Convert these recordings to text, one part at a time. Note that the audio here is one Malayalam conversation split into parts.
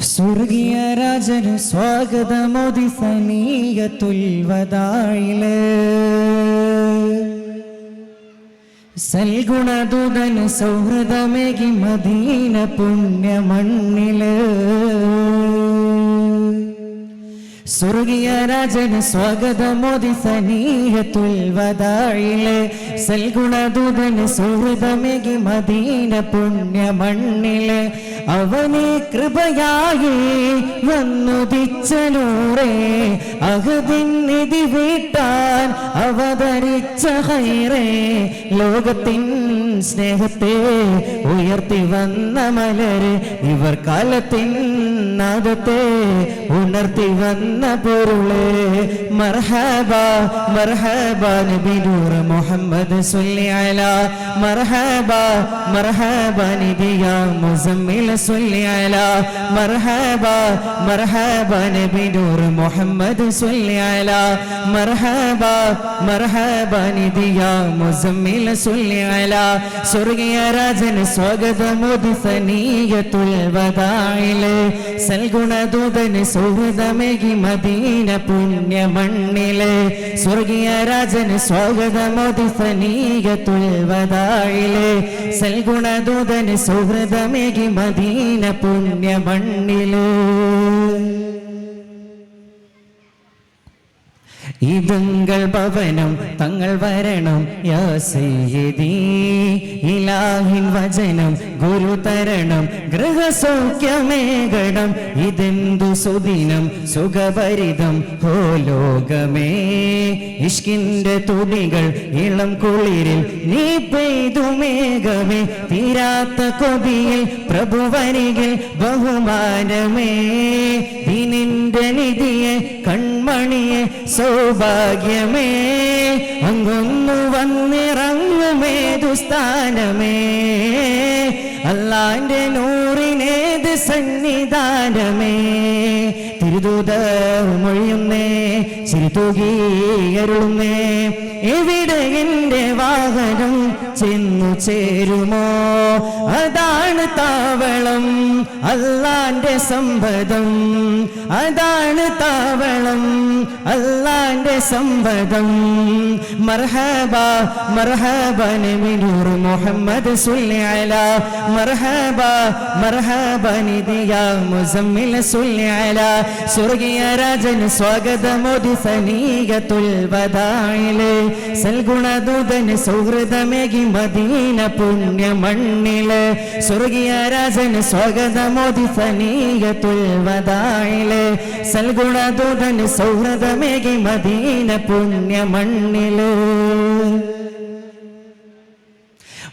സ്വർഗീയ രാജന് സ്വാഗതമോദി സനീയത്തുൽ വദാഇല് സൽഗുണദൂതന് സൗഹൃദമേകി മദീന പുണ്യമണ്ണില് സ്വർഗീയ രാജന് സ്വാഗതമോദി സനീയത്തുൽ വദാഇല് സൽഗുണദൂതന് സൗഹൃദമേകി മദീന പുണ്യമണ്ണില് അവനെ കൃപയായി വന്നുദിച്ച നൂറേ അഹദിൻ നിധി വീട്ടാൻ അവതരിച്ച ഹൈറേ ലോകത്തിൻ സ്നേഹത്തെ ഉയർത്തി വന്ന മലര് ഇവർ കാലത്തിൻ നാദത്തെ ഉണർത്തി വന്ന പൊരുളേ മർഹബ മർഹബ നബി നൂർ മുഹമ്മദ് സ്വല്ലി അലാ മർഹബ മർഹബ നബി യാ മുസമ്മിൽ സ്വല്ലി അലാ മർഹബ മർഹബ നബി നൂർ മുഹമ്മദ് സ്വല്ലി അലാ മർഹബ മർഹബ നബി യാ മുസമ്മിൽ സ്വല്ലി അലാ സ്വർഗീയ രാജന് സ്വാഗതമോദി സനീയത്തുൽ വദാഇല് സൽഗുണദൂതന് സൗഹൃദമേകി മദീന പുണ്യമണ്ണില് സ്വർഗീയ രാജന് സ്വാഗതമോദി സനീയത്തുൽ വദാഇല് സൽഗുണദൂതന് സൗഹൃദമേകി മദീന പുണ്യമണ്ണില് ഇതുങ്ങൾ ഭവനം തങ്ങൾ വരണം യാ സയ്യിദി ഇലാഹിൻ വചനം ഗുരു തരണം ഗൃഹസൗഖ്യമേകണം ഇതെന്തു സുദിനം സുഖഭരിതം ഹോ ലോകമേ ഇഷ്കിന്റെ തുടികൾ ഇളം കുളിരിൽ നീ പെയ്തു മേഘമേ തീരാത്ത കൊതിയിൽ പ്രഭുവരികിൽ ബഹുമാനമേ ദിനിന്റെ നിധിയെ കൺമണിയെ സൗഭാഗ്യമേ അങ്ങൊന്നു വന്നിറങ്ങുമേതു സ്ഥാനമേ അല്ലാന്റെ നൂറിനേത് സന്നിധാനമേ തിരുദൂതർ മൊഴിയുന്നേ ചിരിതൂകിയരുളുന്നേ എവിടെ എന്റെ വാഹനം ചെന്നു ചേരുമോ അതാണ് താവളം അല്ലാന്റെ സമ്പദം അതാണ് താവളം അല്ലാന്റെ സമ്പദം മർഹബ മർഹബ നബി നൂർ മുഹമ്മദ് സ്വല്ലി അലാ മർഹബ മർഹബ നബി യാ മുസമ്മിൽ സ്വല്ലി അലാ സ്വർഗീയ രാജന് സ്വാഗതമോദി സനീയത്തുൽ വദാഇല് സൽഗുണദൂതന് സൗഹൃദമേകി മദീന പുണ്യമണ്ണില് സ്വർഗീയ രാജന് സ്വാഗതമോദി സനീയത്തുൽ വദാഇല് സൽഗുണദൂതന് സൗഹൃദമേകി മദീന പുണ്യമണ്ണില്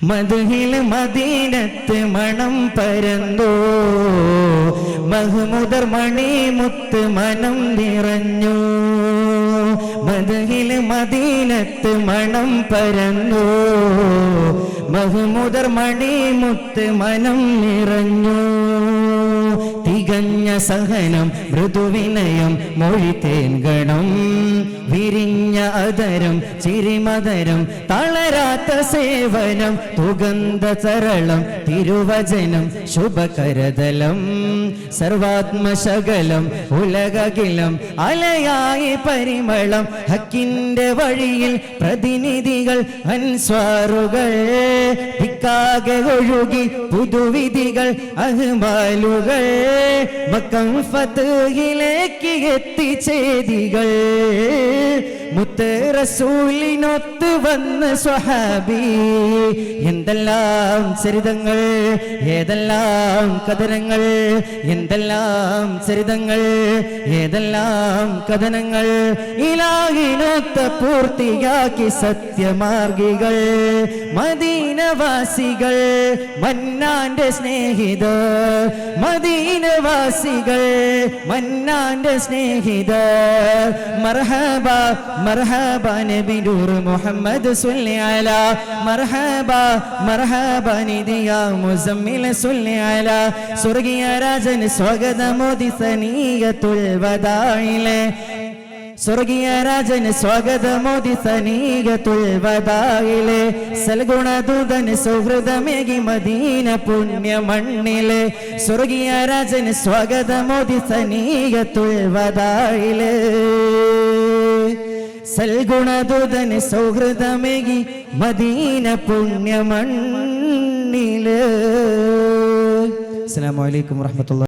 മദ്ഹിൽ മദീനത്ത് മണം പരന്നു മഹ്മൂദർ മണിമുത്ത് മനം നിറഞ്ഞു മദ്ഹിൽ മദീനത്ത് മണം പരന്നു മഹ്മൂദർ മണിമുത്ത് മനം നിറഞ്ഞു തികഞ്ഞ സഹനം മൃദുവിനയം മൊഴിതേൻ ഗണം വിരിഞ്ഞ അധരം ചിരിമധരം തളരാത്ത സേവനം തുഗന്ധ സരളം തിരുവചനം ശുഭകരതലം സർവാത്മശകലം ഉലകകിലം അലയായി പരിമളം ഹക്കിന്റെ വഴിയിൽ പ്രതിനിധികൾ അൻസ്വാറുകൾ ദിക്കാകെ ഒഴുകി പുതുവിധികൾ അഹ്മാലുകൾ മക്കം ഫത്ഹിലേക്ക് എത്തിച്ചേദികൾ മുത്ത് റസൂലിനൊത്ത് വന്ന സ്വഹാബി എന്തെല്ലാം ചരിതങ്ങൾ ഏതെല്ലാം കഥനങ്ങൾ എന്തെല്ലാം ചരിതങ്ങൾ ഏതെല്ലാം കഥനങ്ങൾ ഇലാഹിനൊത്ത പൂർത്തിയാക്കി സത്യമാർഗികൾ മദീനവാസികൾ മന്നാന്റെ സ്നേഹിതർ മദീനവാസികൾ മന്നാന്റെ സ്നേഹിതർ മർഹബ മർഹബ നബി നൂർ മുഹമ്മദ് സ്വല്ലി അലാ മർഹബ മർഹബ നബി യാ മുസമ്മിൽ സ്വല്ലി അലാ സ്വർഗീയ രാജന് സ്വാഗതമോദി സനീയത്തുൽ വദാഇല് സ്വർഗീയ രാജന് സ്വാഗതമോദി സനീകത്തുൽ വദായിലെ സൽഗുണദൂതന് സൗഹൃദമേകി മദീന പുണ്യ മണ്ണിലെ സ്വർഗീയ രാജന് സ്വാഗതമോദി സനീകത്തുൽ വദായിലെ സൽഗുണദൂതന് സൗഹൃദമേകി മദീന പുണ്യ മണ്ണിലെ. അസ്സലാമു അലൈക്കും വറഹ്മത്തുള്ളാഹി.